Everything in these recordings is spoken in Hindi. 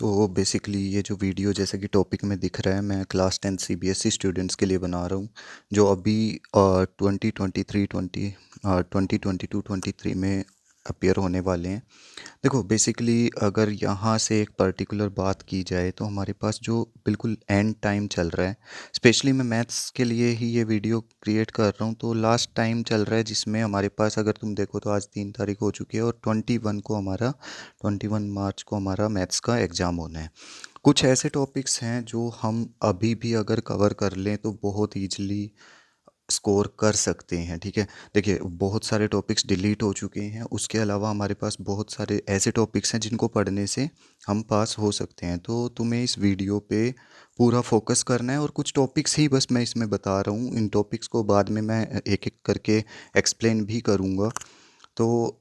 तो बेसिकली ये जो वीडियो जैसे कि टॉपिक में दिख रहा है, मैं क्लास 10 सीबीएसई स्टूडेंट्स के लिए बना रहा हूँ जो अभी 2023 में अपीयर होने वाले हैं। देखो बेसिकली अगर यहाँ से एक पर्टिकुलर बात की जाए तो हमारे पास जो बिल्कुल एंड टाइम चल रहा है, स्पेशली मैं मैथ्स के लिए ही ये वीडियो क्रिएट कर रहा हूँ। तो लास्ट टाइम चल रहा है जिसमें हमारे पास, अगर तुम देखो तो आज 3 तारीख हो चुकी है और 21 मार्च को हमारा मैथ्स का एग्ज़ाम होना है। कुछ ऐसे टॉपिक्स हैं जो हम अभी भी अगर कवर कर लें तो बहुत ईजिली स्कोर कर सकते हैं। ठीक है, देखिए बहुत सारे टॉपिक्स डिलीट हो चुके हैं, उसके अलावा हमारे पास बहुत सारे ऐसे टॉपिक्स हैं जिनको पढ़ने से हम पास हो सकते हैं। तो तुम्हें इस वीडियो पे पूरा फोकस करना है और कुछ टॉपिक्स ही बस मैं इसमें बता रहा हूँ। इन टॉपिक्स को बाद में मैं एक एक करके एक्सप्लेन भी करूँगा। तो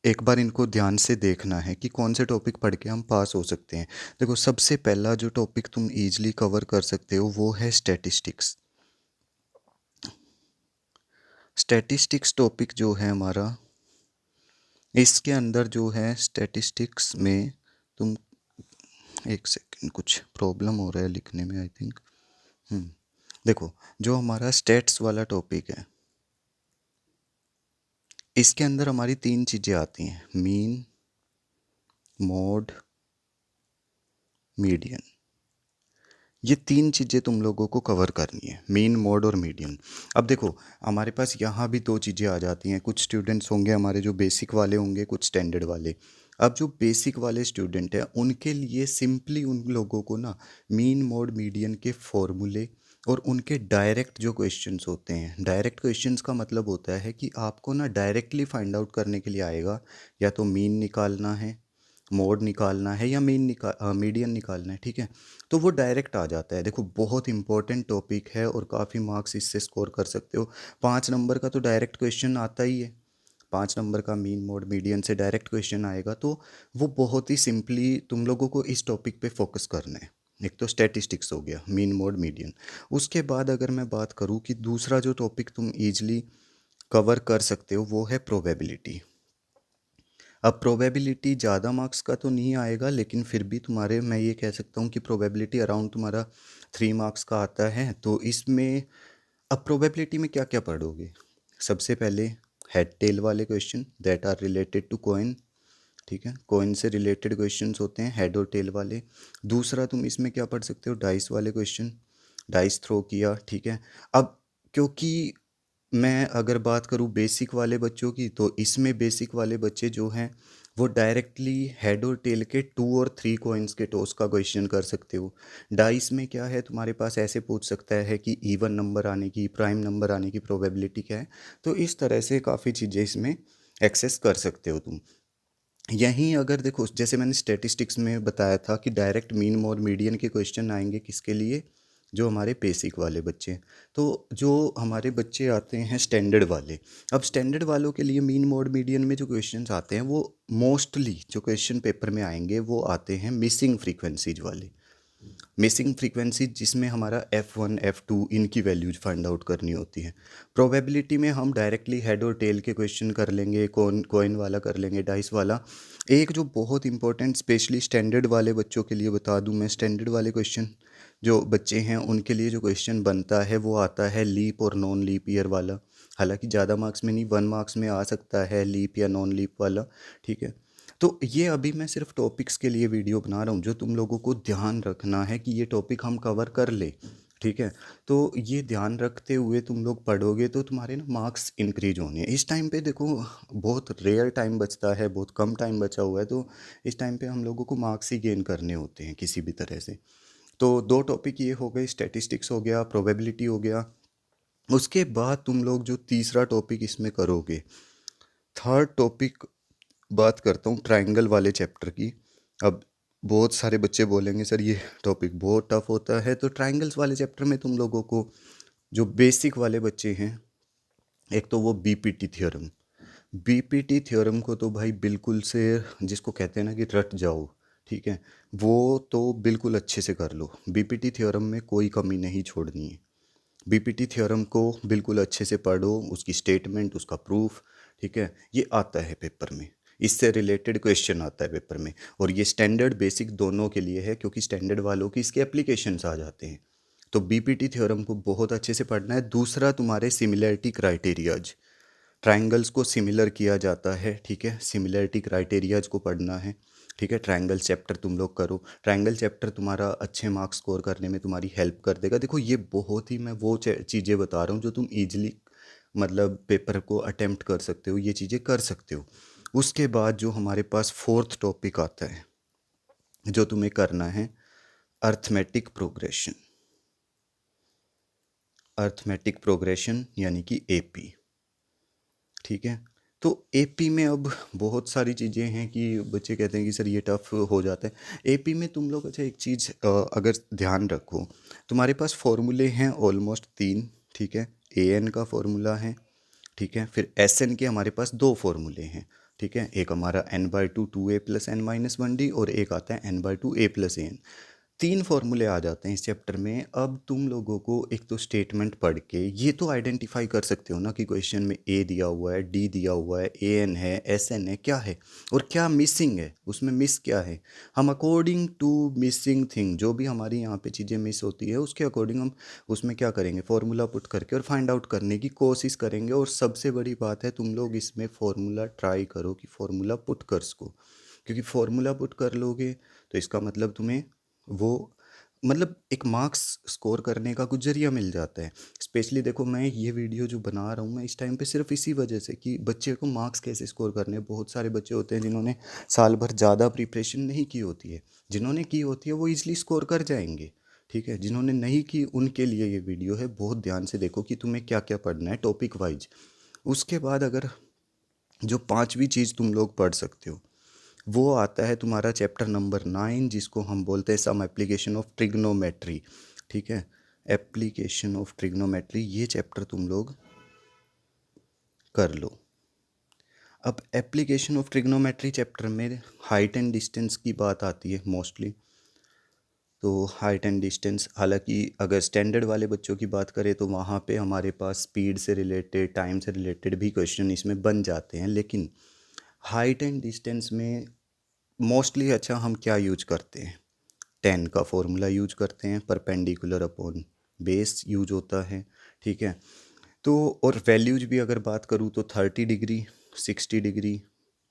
एक बार इनको ध्यान से देखना है कि कौन से टॉपिक पढ़ के हम पास हो सकते हैं। देखो सबसे पहला जो टॉपिक तुम ईजिली कवर कर सकते हो वो है स्टैटिस्टिक्स। स्टैटिस्टिक्स टॉपिक जो है हमारा, इसके अंदर जो है स्टैटिस्टिक्स में तुम, एक सेकंड कुछ प्रॉब्लम हो रहा है लिखने में आई थिंक। देखो जो हमारा स्टैट्स वाला टॉपिक है, इसके अंदर हमारी 3 चीज़ें आती हैं: मीन, मोड, मीडियन। ये 3 चीज़ें तुम लोगों को कवर करनी है, मीन, मोड और मीडियन। अब देखो हमारे पास यहाँ भी 2 चीज़ें आ जाती हैं। कुछ स्टूडेंट्स होंगे हमारे जो बेसिक वाले होंगे, कुछ स्टैंडर्ड वाले। अब जो बेसिक वाले स्टूडेंट हैं उनके लिए सिंपली उन लोगों को ना मीन, मोड, मीडियन के फॉर्मूले और उनके डायरेक्ट जो क्वेश्चंस होते हैं, डायरेक्ट क्वेश्चंस का मतलब होता है कि आपको ना डायरेक्टली फाइंड आउट करने के लिए आएगा, या तो मीन निकालना है, मोड निकालना है, या मीडियन निकालना है। ठीक है, तो वो डायरेक्ट आ जाता है। देखो बहुत इंपॉर्टेंट टॉपिक है और काफ़ी मार्क्स इससे स्कोर कर सकते हो। 5 नंबर का तो डायरेक्ट क्वेश्चन आता ही है, 5 नंबर का मीन, मोड, मीडियन से डायरेक्ट क्वेश्चन आएगा। तो वो बहुत ही सिंपली तुम लोगों को इस टॉपिक पे फोकस करना है। एक तो स्टैटिस्टिक्स हो गया, मीन, मोड, मीडियन। उसके बाद अगर मैं बात करूँ कि दूसरा जो टॉपिक तुम ईजिली कवर कर सकते हो वो है प्रोबेबिलिटी। अब प्रोबेबिलिटी ज़्यादा मार्क्स का तो नहीं आएगा, लेकिन फिर भी तुम्हारे, मैं ये कह सकता हूँ कि प्रोबेबिलिटी अराउंड तुम्हारा 3 मार्क्स का आता है। तो इसमें अब प्रोबेबिलिटी में क्या क्या पढ़ोगे? सबसे पहले हेड टेल वाले question that are related to coin. ठीक है, कॉइन से रिलेटेड क्वेश्चंस होते हैं हेड और टेल वाले। दूसरा तुम इसमें क्या पढ़ सकते हो? डाइस वाले क्वेश्चन, डाइस थ्रो किया। ठीक है, अब क्योंकि मैं अगर बात करूँ बेसिक वाले बच्चों की, तो इसमें बेसिक वाले बच्चे जो हैं वो डायरेक्टली हेड और टेल के 2 और 3 कॉइन्स के टॉस का क्वेश्चन कर सकते हो। डाइस में क्या है तुम्हारे पास, ऐसे पूछ सकता है कि इवन नंबर आने की, प्राइम नंबर आने की प्रोबेबिलिटी क्या है। तो इस तरह से काफ़ी चीज़ें इसमें एक्सेस कर सकते हो तुम। यहीं अगर देखो, जैसे मैंने स्टैटिस्टिक्स में बताया था कि डायरेक्ट मीन और मीडियन के क्वेश्चन आएंगे किसके लिए, जो हमारे बेसिक वाले बच्चे हैं। तो जो हमारे बच्चे आते हैं स्टैंडर्ड वाले, अब स्टैंडर्ड वालों के लिए मीन, मोड, मीडियन में जो क्वेश्चंस आते हैं वो मोस्टली जो क्वेश्चन पेपर में आएंगे वो आते हैं मिसिंग फ्रीक्वेंसीज वाले। मिसिंग फ्रीक्वेंसी जिसमें हमारा F1 F2 इनकी वैल्यूज फाइंड आउट करनी होती है। प्रोबेबिलिटी में हम डायरेक्टली हेड और टेल के क्वेश्चन कर लेंगे, कॉइन वाला कर लेंगे, डाइस वाला। एक जो बहुत इंपॉर्टेंट स्पेशली स्टैंडर्ड वाले बच्चों के लिए बता दूं मैं, स्टैंडर्ड वाले क्वेश्चन जो बच्चे हैं उनके लिए जो क्वेश्चन बनता है वो आता है लीप और नॉन लीप ईयर वाला। हालांकि ज़्यादा मार्क्स में नहीं, 1 मार्क्स में आ सकता है लीप या नॉन लीप वाला। ठीक है, तो ये अभी मैं सिर्फ टॉपिक्स के लिए वीडियो बना रहा हूँ जो तुम लोगों को ध्यान रखना है कि ये टॉपिक हम कवर कर ले। ठीक है, तो ये ध्यान रखते हुए तुम लोग पढ़ोगे तो तुम्हारे ना मार्क्स इंक्रीज होंगे। इस टाइम पे देखो बहुत रेयर टाइम बचता है, बहुत कम टाइम बचा हुआ है, तो इस टाइम पे हम लोगों को मार्क्स ही गेन करने होते हैं किसी भी तरह से। तो 2 टॉपिक ये हो गए, स्टैटिस्टिक्स हो गया, प्रोबेबिलिटी हो गया। उसके बाद तुम लोग जो तीसरा टॉपिक इसमें करोगे, थर्ड टॉपिक, बात करता हूँ ट्रायंगल वाले चैप्टर की। अब बहुत सारे बच्चे बोलेंगे सर ये टॉपिक बहुत टफ होता है, तो ट्रायंगल्स वाले चैप्टर में तुम लोगों को जो बेसिक वाले बच्चे हैं, एक तो वो बीपीटी थ्योरम। बीपीटी थ्योरम को तो भाई बिल्कुल से, जिसको कहते हैं ना कि रट जाओ। ठीक है, वो तो बिल्कुल अच्छे से कर लो। बीपीटी थ्योरम में कोई कमी नहीं छोड़नी है। बीपीटी थ्योरम को बिल्कुल अच्छे से पढ़ो, उसकी स्टेटमेंट, उसका प्रूफ। ठीक है, ये आता है पेपर में। इससे रिलेटेड क्वेश्चन आता है पेपर में। और ये स्टैंडर्ड बेसिक दोनों के लिए है, क्योंकि स्टैंडर्ड वालों की इसके एप्लीकेशंस आ जाते हैं। तो बीपीटी थ्योरम को बहुत अच्छे से पढ़ना है। दूसरा तुम्हारे सिमिलैरिटी क्राइटेरियाज, ट्रायंगल्स को सिमिलर किया जाता है, ठीक है, सिमिलैरिटी क्राइटेरियाज को पढ़ना है, ठीक है। ट्रायंगल चैप्टर तुम लोग करो, ट्रायंगल चैप्टर तुम्हारा अच्छे मार्क्स स्कोर करने में तुम्हारी हेल्प कर देगा। देखो ये बहुत ही, मैं वो चीज़ें बता रहा हूँ जो तुम ईजिली मतलब पेपर को अटेम्प्ट कर सकते हो, ये चीज़ें कर सकते हो। उसके बाद जो हमारे पास फोर्थ टॉपिक आता है जो तुम्हें करना है, अर्थमेटिक प्रोग्रेशन। अर्थमेटिक प्रोग्रेशन यानी कि एपी, ठीक है। तो एपी में अब बहुत सारी चीज़ें हैं कि बच्चे कहते हैं कि सर ये टफ हो जाता है एपी में। तुम लोग अच्छा एक चीज़ अगर ध्यान रखो, तुम्हारे पास फॉर्मूले हैं ऑलमोस्ट तीन, ठीक है। ए एन का फॉर्मूला है, ठीक है। फिर एस एन के हमारे पास दो फॉर्मूले हैं, ठीक है। एक हमारा n/2 2a + n-1d और एक आता है n/2 a + an। तीन फॉर्मूले आ जाते हैं इस चैप्टर में। अब तुम लोगों को एक तो स्टेटमेंट पढ़ के ये तो आइडेंटिफाई कर सकते हो ना कि क्वेश्चन में ए दिया हुआ है, डी दिया हुआ है, ए एन है, एस एन है, क्या है और क्या मिसिंग है, उसमें मिस क्या है। हम अकॉर्डिंग टू मिसिंग थिंग, जो भी हमारी यहाँ पे चीज़ें मिस होती है उसके अकॉर्डिंग हम उसमें क्या करेंगे, फॉर्मूला पुट करके और फाइंड आउट करने की कोशिश करेंगे। और सबसे बड़ी बात है तुम लोग इसमें फॉर्मूला ट्राई करो कि फॉर्मूला पुट कर सको, क्योंकि फॉर्मूला पुट कर लोगे तो इसका मतलब तुम्हें वो मतलब एक मार्क्स स्कोर करने का कुछ जरिया मिल जाता है। स्पेशली देखो मैं ये वीडियो जो बना रहा हूँ मैं इस टाइम पे सिर्फ इसी वजह से कि बच्चे को मार्क्स कैसे स्कोर करने हैं। बहुत सारे बच्चे होते हैं जिन्होंने साल भर ज़्यादा प्रिपरेशन नहीं की होती है, जिन्होंने की होती है वो ईजिली स्कोर कर जाएंगे, ठीक है। जिन्होंने नहीं की उनके लिए ये वीडियो है। बहुत ध्यान से देखो कि तुम्हें क्या क्या पढ़ना है टॉपिक वाइज। उसके बाद अगर जो पांचवी चीज़ तुम लोग पढ़ सकते हो वो आता है तुम्हारा चैप्टर नंबर 9, जिसको हम बोलते हैं सम एप्लीकेशन ऑफ ट्रिग्नोमेट्री, ठीक है। एप्लीकेशन ऑफ ट्रिग्नोमेट्री ये चैप्टर तुम लोग कर लो। अब एप्लीकेशन ऑफ ट्रिग्नोमेट्री चैप्टर में हाइट एंड डिस्टेंस की बात आती है मोस्टली। तो हाइट एंड डिस्टेंस, हालांकि अगर स्टैंडर्ड वाले बच्चों की बात करें तो वहाँ पे हमारे पास स्पीड से रिलेटेड, टाइम से रिलेटेड भी क्वेश्चन इसमें बन जाते हैं। लेकिन हाइट एंड डिस्टेंस में मोस्टली अच्छा हम क्या यूज करते हैं, 10 का फॉर्मूला यूज करते हैं, परपेंडिकुलर अपॉन बेस यूज होता है, ठीक है। तो और वैल्यूज भी अगर बात करूँ तो 30 डिग्री, 60 डिग्री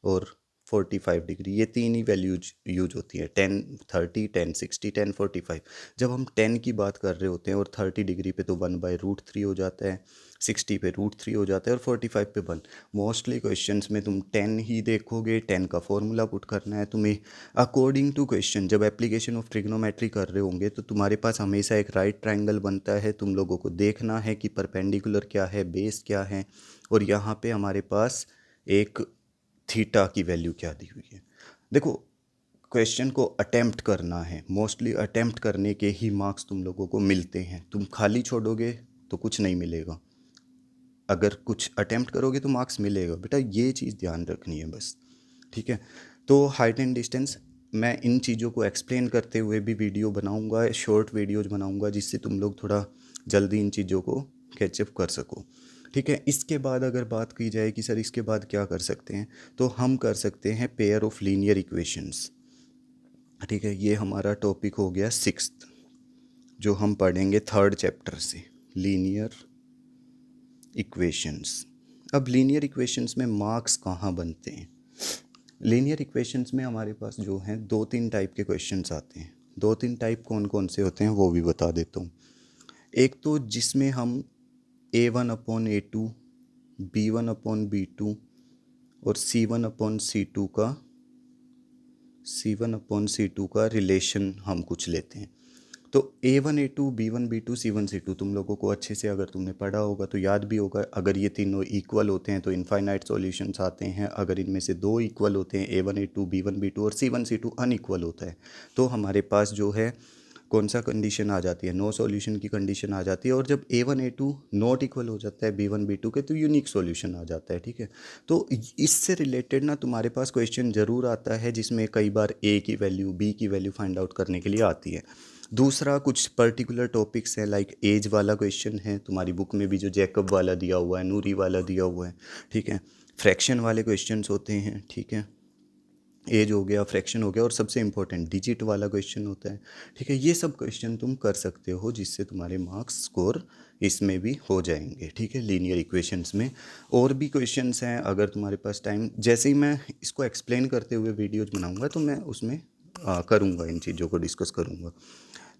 और 45 डिग्री, ये तीन ही वैल्यूज यूज होती है, 10 30 10 60 10 45। जब हम 10 की बात कर रहे होते हैं और 30 डिग्री पे तो 1/√3 हो जाता है, 60 पे √3 हो जाता है और 45 पे 1। मोस्टली क्वेश्चंस में तुम 10 ही देखोगे, 10 का फॉर्मूला पुट करना है तुम्हें अकॉर्डिंग टू क्वेश्चन। जब एप्लीकेशन ऑफ ट्रिग्नोमेट्री कर रहे होंगे तो तुम्हारे पास हमेशा एक राइट ट्रायंगल बनता है, तुम लोगों को देखना है कि परपेंडिकुलर क्या है, बेस क्या है, और यहाँ पे हमारे पास एक थीटा की वैल्यू क्या दी हुई है। देखो क्वेश्चन को अटेम्प्ट करना है, मोस्टली अटेम्प्ट करने के ही मार्क्स तुम लोगों को मिलते हैं। तुम खाली छोड़ोगे तो कुछ नहीं मिलेगा, अगर कुछ अटेम्प्ट करोगे तो मार्क्स मिलेगा। बेटा ये चीज़ ध्यान रखनी है बस, ठीक है। तो हाइट एंड डिस्टेंस मैं इन चीज़ों को एक्सप्लेन करते हुए भी वीडियो बनाऊंगा, शॉर्ट वीडियोज बनाऊंगा, जिससे तुम लोग थोड़ा जल्दी इन चीज़ों को कैचअप कर सको, ठीक है। इसके बाद अगर बात की जाए कि सर इसके बाद क्या कर सकते हैं, तो हम कर सकते हैं पेयर ऑफ लीनियर इक्वेशंस, ठीक है। ये हमारा टॉपिक हो गया 6th, जो हम पढ़ेंगे 3rd चैप्टर से, लीनियर इक्वेशंस। अब लीनियर इक्वेशंस में मार्क्स कहाँ बनते हैं। लीनियर इक्वेशंस में हमारे पास जो हैं 2-3 टाइप के क्वेश्चंस आते हैं। 2-3 टाइप कौन कौन से होते हैं वो भी बता देता हूँ। एक तो जिसमें हम a1/a2, b1/b2 और c1/c2 का रिलेशन हम कुछ लेते हैं। तो A1 A2 B1 B2 C1 C2 तुम लोगों को अच्छे से अगर तुमने पढ़ा होगा तो याद भी होगा। अगर ये तीनों इक्वल होते हैं तो इनफाइनाइट सॉल्यूशंस आते हैं। अगर इनमें से दो इक्वल होते हैं, A1 A2 B1 B2 और C1 C2 अनइक्वल होता है, तो हमारे पास जो है कौन सा कंडीशन आ जाती है, नो सॉल्यूशन की कंडीशन आ जाती है। और जब A1 A2 नॉट इक्वल हो जाता है B1 B2 के तो यूनिक सॉल्यूशन आ जाता है, ठीक है। तो इससे रिलेटेड ना तुम्हारे पास क्वेश्चन ज़रूर आता है जिसमें कई बार A की वैल्यू B की वैल्यू फाइंड आउट करने के लिए आती है। दूसरा कुछ पर्टिकुलर टॉपिक्स हैं, लाइक एज वाला क्वेश्चन है तुम्हारी बुक में भी, जो जैकब वाला दिया हुआ है, नूरी वाला दिया हुआ है, ठीक है। फ्रैक्शन वाले क्वेश्चंस होते हैं, ठीक है। एज हो गया, फ्रैक्शन हो गया, और सबसे इंपॉर्टेंट डिजिट वाला क्वेश्चन होता है। ठीक है, ये सब क्वेश्चन तुम कर सकते हो जिससे तुम्हारे मार्क्स स्कोर इसमें भी हो जाएंगे। ठीक है, लीनियर इक्वेशंस में और भी क्वेश्चंस हैं, अगर तुम्हारे पास टाइम, जैसे ही मैं इसको एक्सप्लेन करते हुए वीडियोज बनाऊंगा तो मैं उसमें करूँगा, इन चीज़ों को डिस्कस करूँगा।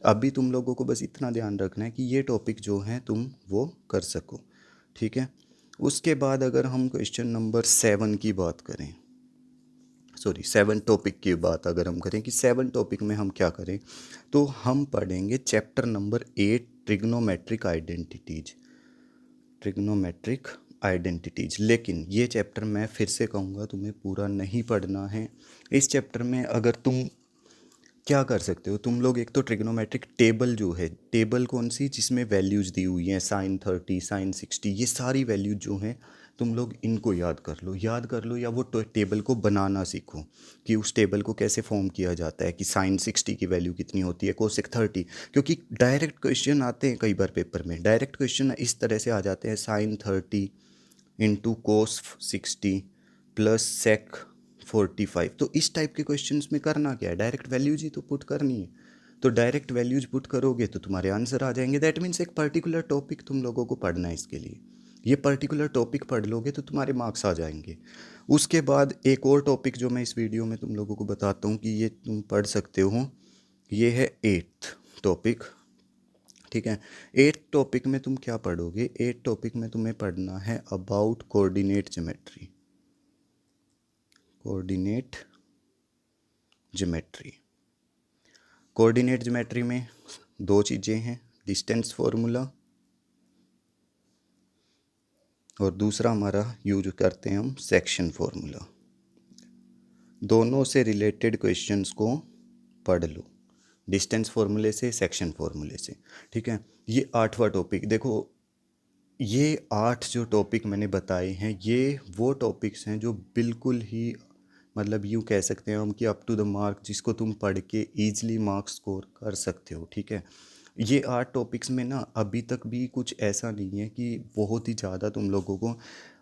अभी तुम लोगों को बस इतना ध्यान रखना है कि ये टॉपिक जो है तुम वो कर सको। ठीक है, उसके बाद अगर हम क्वेश्चन नंबर 7 की बात करें, सॉरी 7 टॉपिक की बात अगर हम करें कि 7 टॉपिक में हम क्या करें, तो हम पढ़ेंगे chapter number 8, trigonometric identities. Trigonometric identities, लेकिन ये चैप्टर मैं फिर से कहूँगा तुम्हें पूरा नहीं पढ़ना है। इस चैप्टर में अगर तुम क्या कर सकते हो, तुम लोग एक तो ट्रिग्नोमेट्रिक टेबल जो है, टेबल कौन सी, जिसमें वैल्यूज़ दी हुई हैं, sin 30 sin 60, ये सारी वैल्यूज जो हैं तुम लोग इनको याद कर लो, याद कर लो, या वो टेबल को बनाना सीखो कि उस टेबल को कैसे फॉर्म किया जाता है, कि sin 60 की वैल्यू कितनी होती है, cosec 30, क्योंकि डायरेक्ट क्वेश्चन आते हैं कई बार पेपर में, डायरेक्ट क्वेश्चन इस तरह से आ जाते हैं, sin 30 into cos 60 plus sec 45। तो इस टाइप के क्वेश्चंस में करना क्या है, डायरेक्ट वैल्यूज ही तो पुट करनी है। तो डायरेक्ट वैल्यूज पुट करोगे तो तुम्हारे आंसर आ जाएंगे। दैट मीन्स एक पर्टिकुलर टॉपिक तुम लोगों को पढ़ना है इसके लिए, ये पर्टिकुलर टॉपिक पढ़ लोगे तो तुम्हारे मार्क्स आ जाएंगे। उसके बाद एक और टॉपिक जो मैं इस वीडियो में तुम लोगों को बताता हूँ कि ये तुम पढ़ सकते हो, ये है 8th टॉपिक। ठीक है, 8th टॉपिक में तुम क्या पढ़ोगे, 8th टॉपिक में तुम्हें पढ़ना है about coordinate geometry. Coordinate geometry, coordinate geometry में दो चीज़ें हैं, डिस्टेंस फार्मूला, और दूसरा हमारा यूज करते हैं हम सेक्शन फार्मूला। दोनों से रिलेटेड क्वेश्चंस को पढ़ लो, डिस्टेंस फार्मूले से, सेक्शन फार्मूले से। ठीक है, ये 8वां टॉपिक। देखो, ये 8 जो टॉपिक मैंने बताए हैं, ये वो टॉपिक्स हैं जो बिल्कुल ही, मतलब यूँ कह सकते हैं हम कि अप टू द मार्क, जिसको तुम पढ़ के ईजिली मार्क्स स्कोर कर सकते हो। ठीक है, ये 8 टॉपिक्स में ना अभी तक भी कुछ ऐसा नहीं है कि बहुत ही ज़्यादा तुम लोगों को।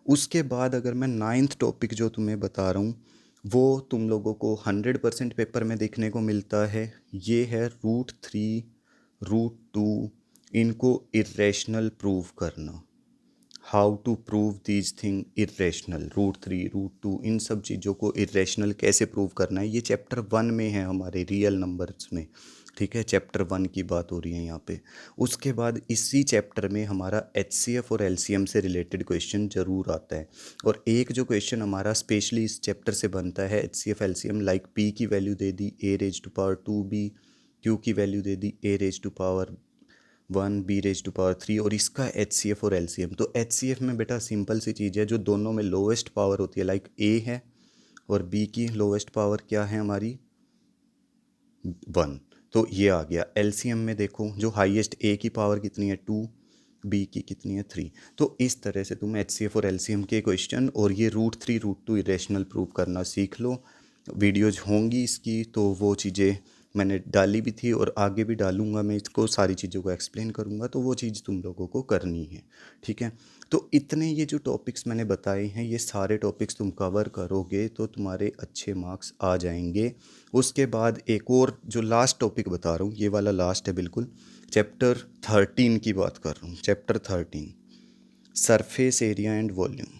उसके बाद अगर मैं 9th टॉपिक जो तुम्हें बता रहा हूँ, वो तुम लोगों को 100% पेपर में देखने को मिलता है। ये है √3 √2, इनको इरेशनल प्रूव करना, how to prove these thing irrational, √3 √2, इन सब चीज़ों को इरेशनल कैसे प्रूव करना है, ये चैप्टर 1 में है हमारे रियल नंबर्स में। ठीक है, चैप्टर 1 की बात हो रही है यहाँ पे। उसके बाद इसी चैप्टर में हमारा HCF और LCM से रिलेटेड क्वेश्चन ज़रूर आता है। और एक जो क्वेश्चन हमारा स्पेशली इस चैप्टर से बनता है, HCF LCM, लाइक P की वैल्यू दे दी a⁻²b, Q की वैल्यू दे दी a⁻1, b⁻3, और इसका HCF और LCM। तो HCF में बेटा सिंपल सी चीज़ है, जो दोनों में लोवेस्ट पावर होती है, लाइक A है और B की लोवेस्ट पावर क्या है हमारी, 1, तो ये आ गया। LCM में देखो, जो हाईएस्ट A की पावर कितनी है, 2, B की कितनी है, 3। तो इस तरह से तुम HCF और LCM के क्वेश्चन और ये √3 √2 इरेशनल प्रूव करना सीख लो। वीडियोज होंगी इसकी, तो वो चीज़ें मैंने डाली भी थी और आगे भी डालूंगा, मैं इसको सारी चीज़ों को एक्सप्लेन करूंगा, तो वो चीज़ तुम लोगों को करनी है। ठीक है, तो इतने ये जो टॉपिक्स मैंने बताए हैं, ये सारे टॉपिक्स तुम कवर करोगे तो तुम्हारे अच्छे मार्क्स आ जाएंगे। उसके बाद एक और जो लास्ट टॉपिक बता रहा हूँ, ये वाला लास्ट है बिल्कुल, चैप्टर 13 की बात कर रहा हूँ, chapter 13, surface area and volume.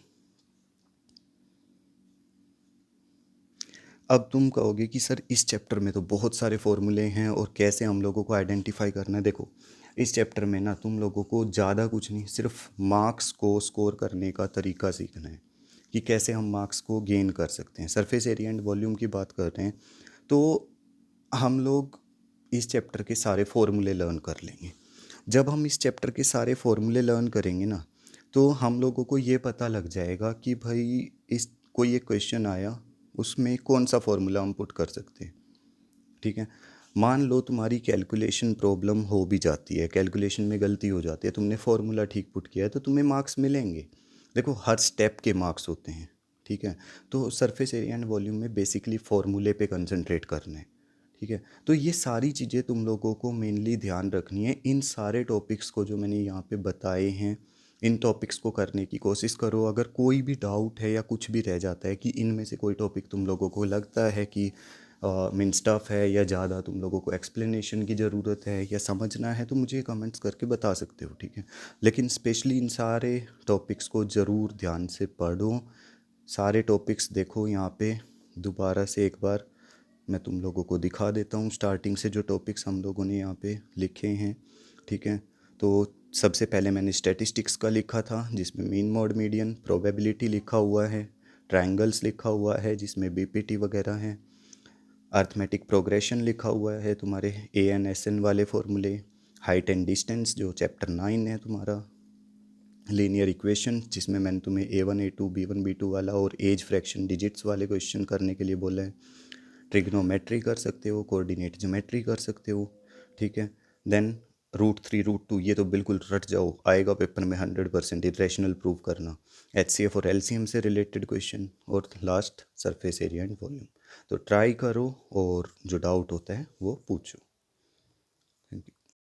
अब तुम कहोगे कि सर इस चैप्टर में तो बहुत सारे फॉर्मूले हैं और कैसे हम लोगों को आइडेंटिफाई करना है। देखो, इस चैप्टर में ना तुम लोगों को ज़्यादा कुछ नहीं, सिर्फ मार्क्स को स्कोर करने का तरीका सीखना है कि कैसे हम मार्क्स को गेन कर सकते हैं। सरफेस एरिया एंड वॉल्यूम की बात करते हैं तो हम लोग इस चैप्टर के सारे फॉर्मूले लर्न कर लेंगे। जब हम इस चैप्टर के सारे फॉर्मूले लर्न करेंगे ना, तो हम लोगों को ये पता लग जाएगा कि भाई इस कोई एक क्वेश्चन आया, उसमें कौन सा फॉर्मूला हम पुट कर सकते हैं। ठीक है, मान लो तुम्हारी कैलकुलेशन प्रॉब्लम हो भी जाती है, कैलकुलेशन में गलती हो जाती है, तुमने फार्मूला ठीक पुट किया है तो तुम्हें मार्क्स मिलेंगे। देखो, हर स्टेप के मार्क्स होते हैं। ठीक है, तो सरफेस एरिया एंड वॉल्यूम में बेसिकली फार्मूले पे कंसंट्रेट करना है। ठीक है, तो ये सारी चीज़ें तुम लोगों को मेनली ध्यान रखनी है। इन सारे टॉपिक्स को जो मैंने यहाँ पे बताए हैं, इन टॉपिक्स को करने की कोशिश करो। अगर कोई भी डाउट है या कुछ भी रह जाता है कि इनमें से कोई टॉपिक तुम लोगों को लगता है कि मीन्स टफ है या ज़्यादा तुम लोगों को एक्सप्लेनेशन की ज़रूरत है या समझना है, तो मुझे कमेंट्स करके बता सकते हो, ठीक है। लेकिन स्पेशली इन सारे टॉपिक्स को ज़रूर ध्यान से पढ़ो, सारे टॉपिक्स देखो। यहाँ पे दोबारा से एक बार मैं तुम लोगों को दिखा देता हूँ स्टार्टिंग से जो टॉपिक्स हम लोगों ने यहाँ पे लिखे हैं, ठीक है। तो सबसे पहले मैंने स्टैटिस्टिक्स का लिखा था जिसमें मीन मोड मीडियन प्रोबेबिलिटी लिखा हुआ है, ट्रायंगल्स लिखा हुआ है जिसमें बीपीटी वगैरह हैं, अर्थमेटिक प्रोग्रेशन लिखा हुआ है, तुम्हारे एन एस एन वाले फॉर्मूले, हाइट एंड डिस्टेंस जो चैप्टर 9 है तुम्हारा, लीनियर इक्वेशन जिसमें मैंने तुम्हें A1 A2 B1 B2 वाला और एज फ्रैक्शन डिजिट्स वाले क्वेश्चन करने के लिए बोला है, ट्रिग्नोमेट्री कर सकते हो, कोऑर्डिनेट ज्योमेट्री कर सकते हो, ठीक है। देन √3 √2 ये तो बिल्कुल रट जाओ, आएगा पेपर में 100%, इरेशनल प्रूव करना, HCF और LCM से रिलेटेड क्वेश्चन, और last surface area and volume. तो ट्राई करो और जो डाउट होता है वो पूछो। Thank you.